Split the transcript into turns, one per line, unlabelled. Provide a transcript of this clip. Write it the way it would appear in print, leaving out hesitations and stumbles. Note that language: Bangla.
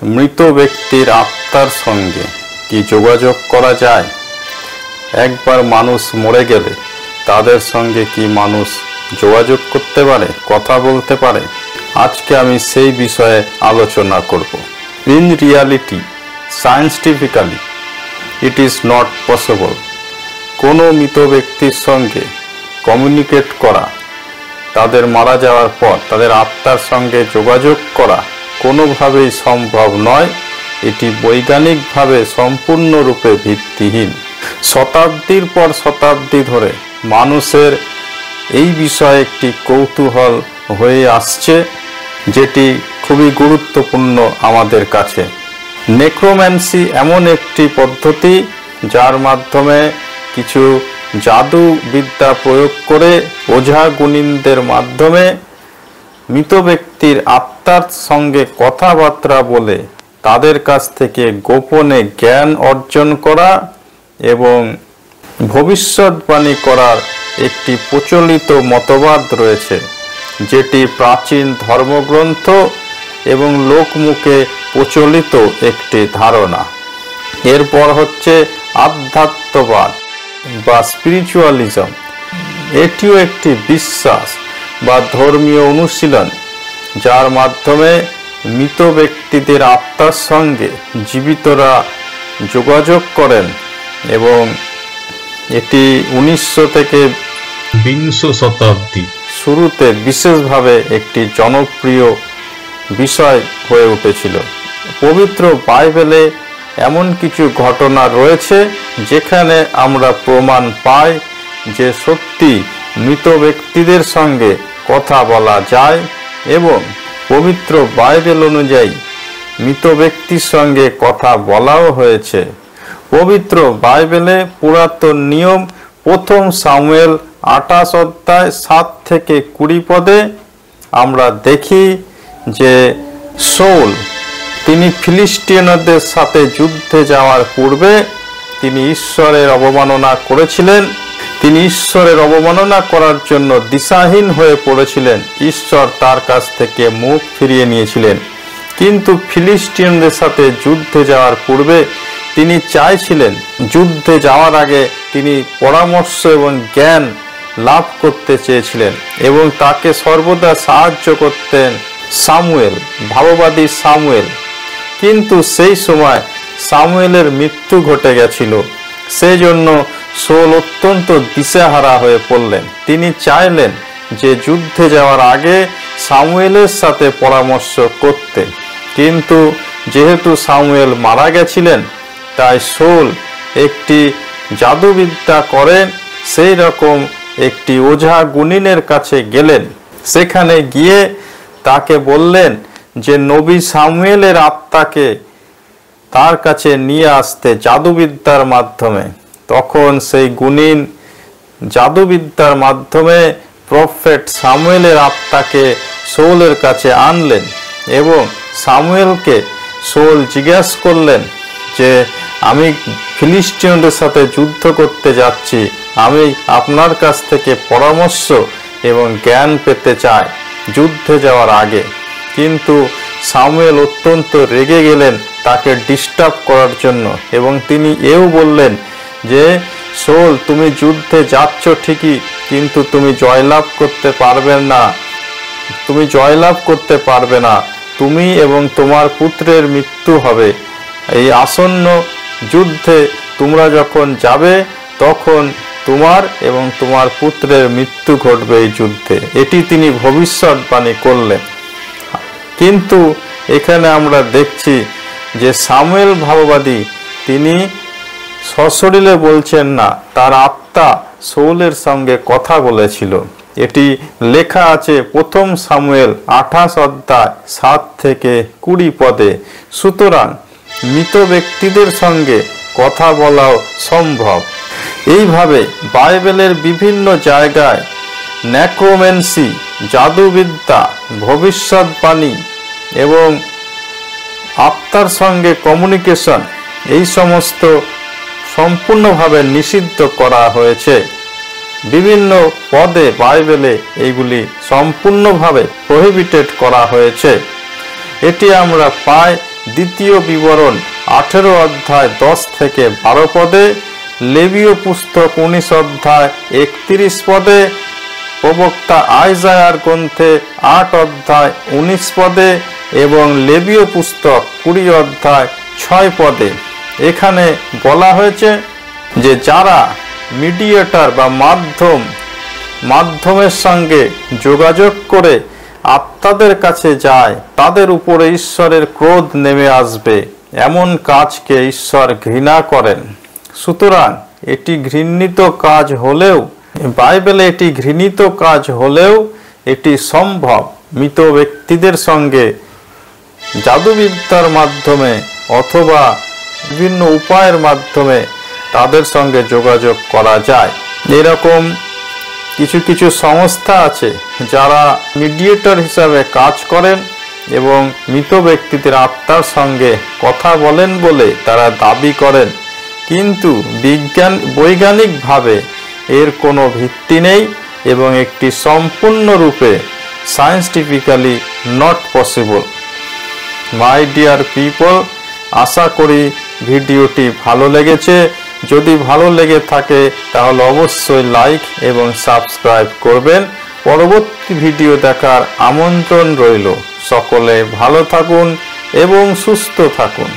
মৃত ব্যক্তির আত্মার সঙ্গে কি যোগাযোগ করা যায়? একবার মানুষ মরে গেলে তাদের সঙ্গে কি মানুষ যোগাযোগ করতে পারে, কথা বলতে পারে? আজকে আমি সেই বিষয়ে আলোচনা করব। In reality, scientifically it is not possible. কোনো মৃত ব্যক্তির সঙ্গে কমিউনিকেট করা, তাদের মারা যাওয়ার পর তাদের আত্মার সঙ্গে যোগাযোগ করা কোনোভাবেই সম্ভব নয়। এটি বৈজ্ঞানিকভাবে সম্পূর্ণরূপে ভিত্তিহীন। শতাব্দীর পর শতাব্দী ধরে মানুষের এই বিষয়ে একটি কৌতূহল হয়ে আসছে, যেটি খুবই গুরুত্বপূর্ণ আমাদের কাছে। নেক্রোম্যান্সি এমন একটি পদ্ধতি যার মাধ্যমে কিছু জাদু বিদ্যা প্রয়োগ করে ওঝা গুণিনদের মাধ্যমে মৃত ব্যক্তির আত্মার সঙ্গে কথাবার্তা বলে তাদের কাছ থেকে গোপনে জ্ঞান অর্জন করা এবং ভবিষ্যৎবাণী করার একটি প্রচলিত মতবাদ রয়েছে, যেটি প্রাচীন ধর্মগ্রন্থ এবং লোকমুখে প্রচলিত একটি ধারণা। এরপর হচ্ছে আধ্যাত্মবাদ বা স্পিরিচুয়ালিজম। এটিও একটি বিশ্বাস বা ধর্মীয় অনুশীলন যার মাধ্যমে মৃত ব্যক্তিদের আত্মার সঙ্গে জীবিতরা যোগাযোগ করেন এবং এটি 1900 থেকে 20 শতাব্দী শুরুতে বিশেষভাবে একটি জনপ্রিয় বিষয় হয়ে উঠেছিল। পবিত্র বাইবেলে এমন কিছু ঘটনা রয়েছে যেখানে আমরা প্রমাণ পাই যে সত্যি মৃত ব্যক্তিদের সঙ্গে কথা বলা যায় এবং পবিত্র বাইবেল অনুযায়ী মৃত ব্যক্তির সঙ্গে কথা বলাও হয়েছে। পবিত্র বাইবেলে পুরাতন নিয়ম প্রথম সামুয়েল 28 অধ্যায় 7 থেকে 20 পদে আমরা দেখি যে শাউল তিনি ফিলিস্টিয়ানদের সাথে যুদ্ধে যাওয়ার পূর্বে তিনি ঈশ্বরের অবমাননা করেছিলেন। তিনি ঈশ্বরের অবমাননা করার জন্য দিশাহীন হয়ে পড়েছিলেন। ঈশ্বর তার কাছ থেকে মুখ ফিরিয়ে নিয়েছিলেন। কিন্তু ফিলিস্টিয়ানদের সাথে যুদ্ধে যাওয়ার পূর্বে তিনি চাইছিলেন, যুদ্ধে যাওয়ার আগে তিনি পরামর্শ এবং জ্ঞান লাভ করতে চেয়েছিলেন এবং তাকে সর্বদা সাহায্য করতেন সামুয়েল, ভাববাদী সামুয়েল। কিন্তু সেই সময় সামুয়েলের মৃত্যু ঘটে গেছিল। সেই জন্য শাউল অত্যন্ত দিশেহারা হয়ে পড়লেন। তিনি চাইলেন যে যুদ্ধে যাওয়ার আগে সামুয়েলের সাথে পরামর্শ করতে, কিন্তু যেহেতু সামুয়েল মারা গেছিলেন তাই শাউল একটি জাদুবিদ্যা করেন। সেই রকম একটি ওঝা গুণিনের কাছে গেলেন। সেখানে গিয়ে তাকে বললেন যে নবী সামুয়েলের আত্মাকে তার কাছে নিয়ে আসতে জাদুবিদ্যার মাধ্যমে। তখন সেই গুণিন জাদুবিদ্যার মাধ্যমে প্রফেট সামুয়েলের আত্মাকে শাউলের কাছে আনলেন এবং সামুয়েলকে শাউল জিজ্ঞাসা করলেন যে আমি ফিলিস্টিয়ানদের সাথে যুদ্ধ করতে যাচ্ছি, আমি আপনার কাছ থেকে পরামর্শ এবং জ্ঞান পেতে চাই যুদ্ধে যাওয়ার আগে। কিন্তু সামুয়েল অত্যন্ত রেগে গেলেন তাকে ডিস্টার্ব করার জন্য এবং তিনি এও বললেন যে শাউল, তুমি যুদ্ধে যাচ্ছ ঠিকই, কিন্তু তুমি জয়লাভ করতে পারবে না। তুমি জয়লাভ করতে পারবে না। তুমি এবং তোমার পুত্রের মৃত্যু হবে। এই আসন্ন যুদ্ধে তোমরা যখন যাবে তখন তোমার এবং তোমার পুত্রের মৃত্যু ঘটবে এই যুদ্ধে। এটি তিনি ভবিষ্যৎবাণী করলেন। কিন্তু এখানে আমরা দেখছি যে সামুয়েল ভাববাদী তিনি সশরীরে বলছেন না, তার আত্মা শাউলের সঙ্গে কথা বলেছিল। এটি লেখা আছে প্রথম সামুয়েল 28 অধ্যায় 7 থেকে 20 পদে। সুতরাং মৃত ব্যক্তিদের সঙ্গে কথা বলাও সম্ভব। এইভাবে বাইবেলের বিভিন্ন জায়গায় নেক্রোম্যান্সি, জাদুবিদ্যা, ভবিষ্যৎবাণী এবং আত্মার সঙ্গে কমিউনিকেশন এই সমস্ত সম্পূর্ণভাবে নিষিদ্ধ করা হয়েছে। বিভিন্ন পদে বাইবেলে এইগুলি সম্পূর্ণভাবে প্রহিবিটেড করা হয়েছে। এটি আমরা পাই দ্বিতীয় বিবরণ 18 অধ্যায় 10 থেকে 12 পদে, লেবীয় পুস্তক 19 অধ্যায় 31 পদে, প্রবক্তা আইজায়ার গ্রন্থে 8 অধ্যায় 19 পদে এবং লেবীয় পুস্তক 20 অধ্যায় 6 পদে। এখানে বলা হয়েছে যে যারা মিডিয়েটর বা মাধ্যমের সঙ্গে যোগাযোগ করে আত্মাদের কাছে যায়, তাদের উপরে ঈশ্বরের ক্রোধ নেমে আসবে। এমন কাজকে ঈশ্বর ঘৃণা করেন। সুতরাং এটি ঘৃণিত কাজ হলেও, বাইবেলে এটি ঘৃণিত কাজ হলেও এটি সম্ভব। মৃত ব্যক্তিদের সঙ্গে জাদুবিদ্যার মাধ্যমে অথবা বিভিন্ন উপায়ের মাধ্যমে তাদের সঙ্গে যোগাযোগ করা যায়। এরকম কিছু কিছু সংস্থা আছে যারা মিডিয়েটর হিসাবে কাজ করেন এবং মৃত ব্যক্তিদের আত্মার সঙ্গে কথা বলেন বলে তারা দাবি করেন, কিন্তু বৈজ্ঞানিকভাবে এর কোনো ভিত্তি নেই এবং একটি সম্পূর্ণরূপে scientifically not possible. My dear people, আশা করি ভিডিওটি ভালো লেগেছে। যদি ভালো লেগে থাকে তাহলে অবশ্যই লাইক এবং সাবস্ক্রাইব করবেন। পরবর্তী ভিডিও দেখার আমন্ত্রণ রইল। সকলে ভালো থাকুন এবং সুস্থ থাকুন।